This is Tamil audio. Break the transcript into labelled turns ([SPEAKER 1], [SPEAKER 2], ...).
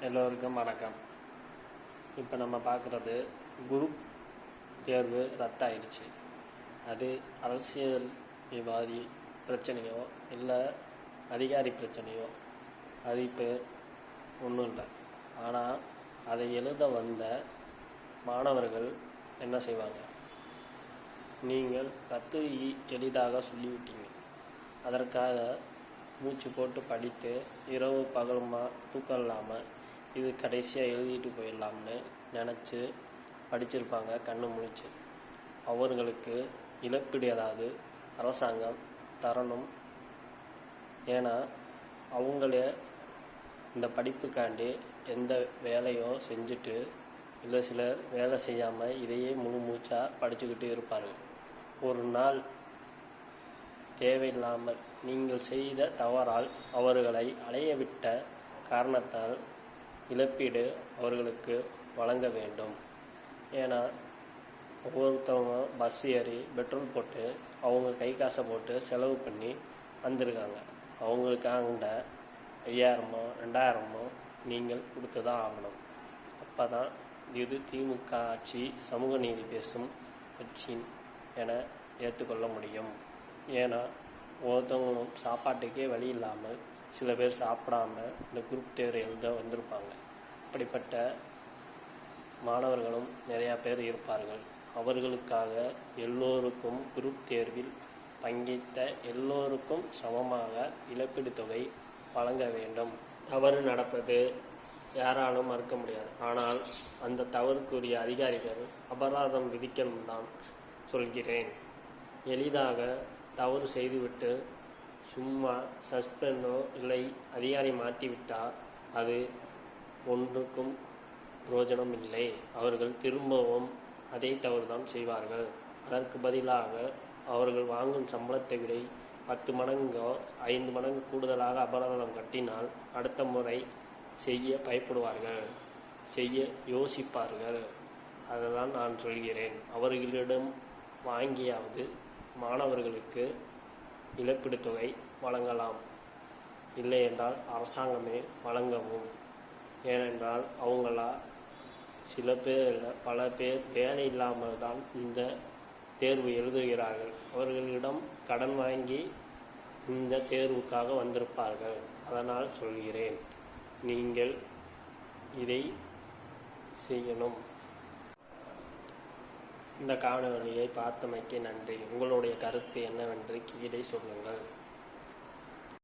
[SPEAKER 1] எல்லோருக்கும் வணக்கம். இப்போ நம்ம பார்க்குறது குரூப் தேர்வு ரத்தாயிடுச்சு. அது அரசியல் விவாதி பிரச்சனையோ இல்லை அதிகாரி பிரச்சனையோ அது இப்போ ஒன்றும் இல்லை. ஆனால் அதை எழுத வந்த மாணவர்கள் என்ன செய்வாங்க? நீங்கள் ரத்து எளிதாக சொல்லிவிட்டீங்க, அதற்காக மூச்சு போட்டு படித்து இரவு பகலுமா தூக்கம் இல்லாமல் இது கடைசியாக எழுதிட்டு போயிடலாம்னு நினச்சி படிச்சிருப்பாங்க கண்ணு முழிச்சு. அவர்களுக்கு இழப்பீடு ஏதாவது அரசாங்கம் தரணும். ஏன்னா அவங்களே இந்த படிப்புக்காண்டி எந்த வேலையோ செஞ்சுட்டு இல்லை சிலர் வேலை செய்யாமல் இதையே முழு மூச்சாக படிச்சுக்கிட்டு இருப்பார்கள். ஒரு நாள் தேவையில்லாமல் நீங்கள் செய்த தவறால் அவர்களை அலையவிட்ட காரணத்தால் இழப்பீடு அவர்களுக்கு வழங்க வேண்டும். ஏன்னா ஒவ்வொருத்தவங்க பஸ் ஏறி பெட்ரோல் போட்டு அவங்க கை காசை போட்டு செலவு பண்ணி வந்திருக்காங்க. அவங்களுக்காக 5000மோ 2000மோ நீங்கள் கொடுத்து தான் ஆகணும். அப்போ தான் இது திமுக ஆட்சி சமூக நீதி பேசும் கட்சி என ஏற்றுக்கொள்ள முடியும். ஏன்னா ஒருத்தவங்களும் சாப்பாட்டுக்கே வழி இல்லாமல் சில பேர் சாப்பிடாம இந்த குரூப் தேர்வு எழுத வந்திருப்பாங்க. அப்படிப்பட்ட மாணவர்களும் நிறையா பேர் இருப்பார்கள். அவர்களுக்காக எல்லோருக்கும் குரூப் தேர்வில் பங்கேற்ற எல்லோருக்கும் சமமாக இழப்பீடு தொகை வழங்க வேண்டும். தவறு நடப்பது யாராலும் மறுக்க முடியாது. ஆனால் அந்த தவறுக்குரிய அதிகாரிகள் அபராதம் விதிக்கணும் தான் சொல்கிறேன். எளிதாக தவறு செய்துவிட்டு சும்மா சஸ்பெண்டோ இல்லை அதிகாரி மாற்றிவிட்டால் அது ஒன்றுக்கும் பிரயோஜனம் இல்லை. அவர்கள் திரும்பவும் அதே தவறு தான் செய்வார்கள். அதற்கு பதிலாக அவர்கள் வாங்கும் சம்பளத்தை விட 10 மடங்கோ 5 மடங்கு கூடுதலாக அபராதம் கட்டினால் அடுத்த முறை செய்ய பயப்படுவார்கள், செய்ய யோசிப்பார்கள். அதை தான் நான் சொல்கிறேன். அவர்களிடம் வாங்கியாவது மாணவர்களுக்கு இழப்பீடு தொகை வழங்கலாம். இல்லை என்றால் அரசாங்கமே வழங்கவும். ஏனென்றால் அவங்களா சில பேர் பல பேர் வேலை இல்லாமல் தான் இந்த தேர்வு எழுதுகிறார்கள். அவர்களிடம் கடன் வாங்கி இந்த தேர்வுக்காக வந்திருப்பார்கள். அதனால் சொல்கிறேன், நீங்கள் இதை செய்யணும். இந்த காணொளியை பார்த்தமைக்கு நன்றி. உங்களுடைய கருத்து என்னவென்று கீழே சொல்லுங்கள்.